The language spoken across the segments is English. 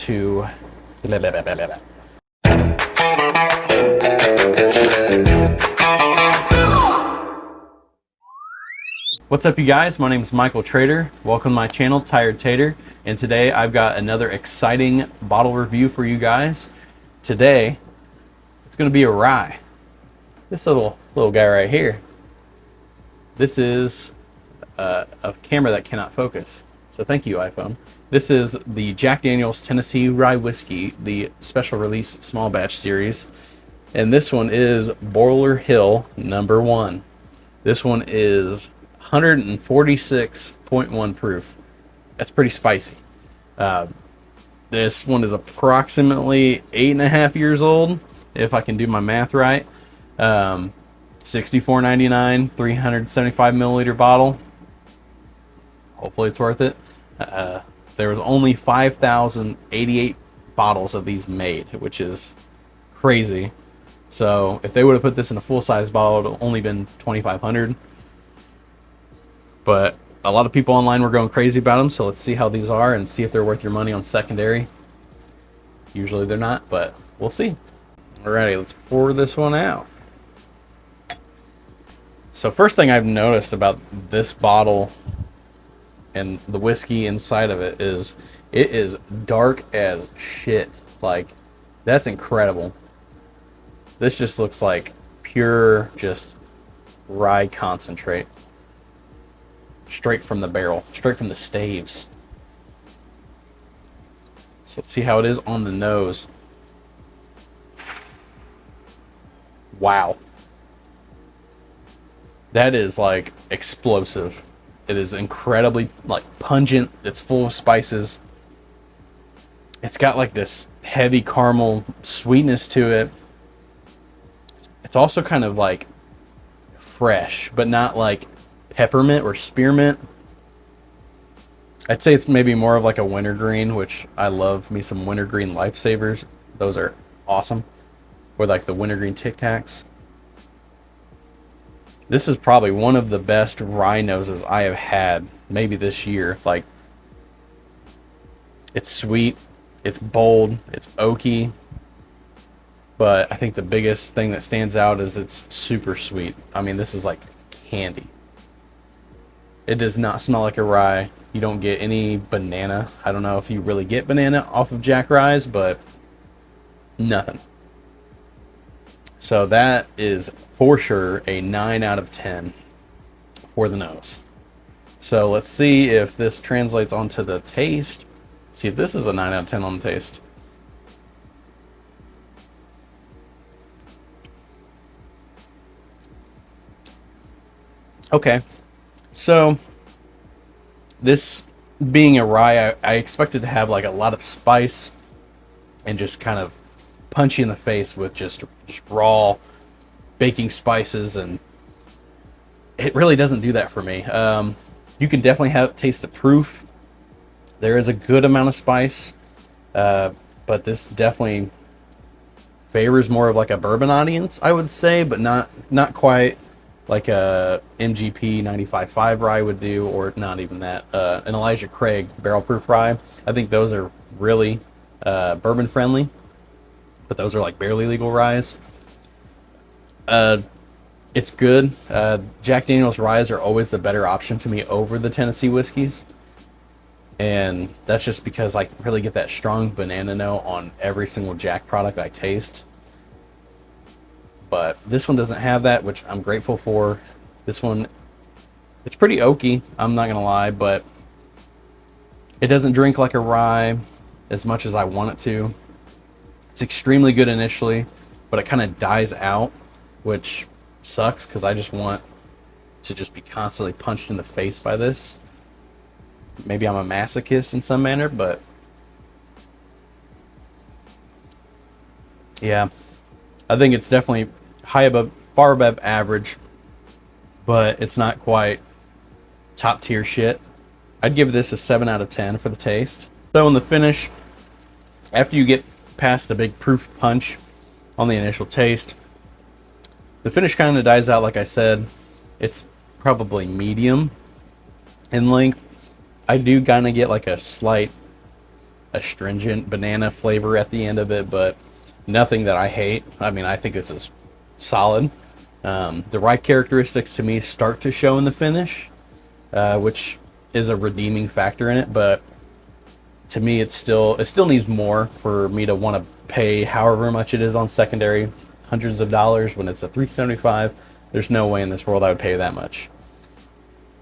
to What's up, you guys? My name is Michael Trader. Welcome to my channel, Tired Tater, and today I've got another exciting bottle review for you guys. Today it's going to be a rye. This little guy right here. This is a camera that cannot focus, so thank you, iPhone. This is the Jack Daniel's Tennessee Rye whiskey, the special release small batch series, and this one is Boiler Hill #1. This one is 146.1 proof. That's pretty spicy. This one is approximately 8.5 years old, if I can do my math right. $64.99, 375 milliliter bottle. Hopefully it's worth it. There was only 5,088 bottles of these made, which is crazy. So if they would have put this in a full-size bottle, it would have only been 2,500. But a lot of people online were going crazy about them, so let's see how these are and see if they're worth your money on secondary. Usually they're not, but we'll see. Alrighty, let's pour this one out. So first thing I've noticed about this bottle and the whiskey inside of it is dark as shit. Like, that's incredible. This just looks like pure just rye concentrate. Straight from the barrel, straight from the staves. So let's see how it is on the nose. Wow. That is like explosive. It is incredibly like pungent. It's full of spices. It's got like this heavy caramel sweetness to it. It's also kind of like fresh, but not like peppermint or spearmint. I'd say it's maybe more of like a wintergreen, which I love me some wintergreen Lifesavers. Those are awesome. Or like the wintergreen Tic Tacs. This is probably one of the best rye noses I have had maybe this year. Like, it's sweet, it's bold, it's oaky, but I think the biggest thing that stands out is it's super sweet. I mean, this is like candy. It does not smell like a rye. You don't get any banana. I don't know if you really get banana off of Jack Ryes, but nothing. So that is for sure a 9 out of 10 for the nose. So let's see if this translates onto the taste. Let's see if this is a 9 out of 10 on the taste. Okay. So, this being a rye, I expected to have like a lot of spice and just kind of punch you in the face with just raw baking spices, and it really doesn't do that for me. You can definitely taste the proof. There is a good amount of spice, but this definitely favors more of like a bourbon audience, I would say, but not quite like a MGP 95.5 rye would do, or not even that. An Elijah Craig barrel proof rye. I think those are really bourbon friendly, but those are like barely legal ryes. It's good. Jack Daniel's ryes are always the better option to me over the Tennessee whiskeys, and that's just because I really get that strong banana note on every single Jack product I taste. But this one doesn't have that, which I'm grateful for. This one, it's pretty oaky, I'm not gonna lie, but it doesn't drink like a rye as much as I want it to. It's extremely good initially, but it kind of dies out, which sucks because I just want to just be constantly punched in the face by this. Maybe I'm a masochist in some manner, but yeah, I think it's definitely far above average, but it's not quite top tier shit. I'd give this a 7 out of 10 for the taste. So in the finish, after you get past the big proof punch on the initial taste, the finish kind of dies out. Like I said, it's probably medium in length. I do kind of get like a slight astringent banana flavor at the end of it, but nothing that I hate. I mean, I think this is solid. The rye characteristics to me start to show in the finish, which is a redeeming factor in it, but to me it still needs more for me to want to pay however much it is on secondary, hundreds of dollars, when it's a 375. There's no way in this world I would pay that much.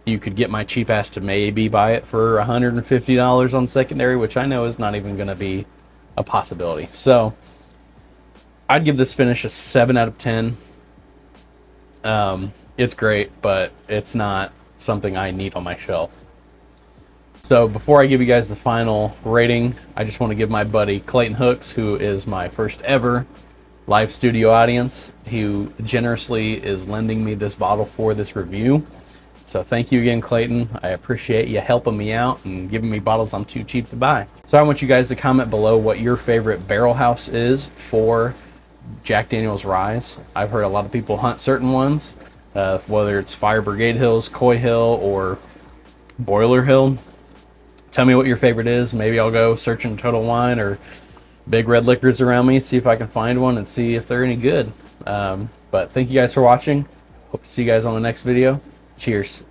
You could get my cheap ass to maybe buy it for $150 on secondary, which I know is not even going to be a possibility. So I'd give this finish a 7 out of 10. It's great, but it's not something I need on my shelf. So before I give you guys the final rating, I just want to give my buddy Clayton Hooks, who is my first ever live studio audience, who generously is lending me this bottle for this review. So thank you again, Clayton. I appreciate you helping me out and giving me bottles I'm too cheap to buy. So I want you guys to comment below what your favorite barrel house is for Jack Daniel's Ryes. I've heard a lot of people hunt certain ones, whether it's Fire Brigade Hills, Coy Hill, or Boiler Hill. Tell me what your favorite is. Maybe I'll go searching Total Wine or Big Red Liquors around me, see if I can find one and see if they're any good. But thank you guys for watching. Hope to see you guys on the next video. Cheers.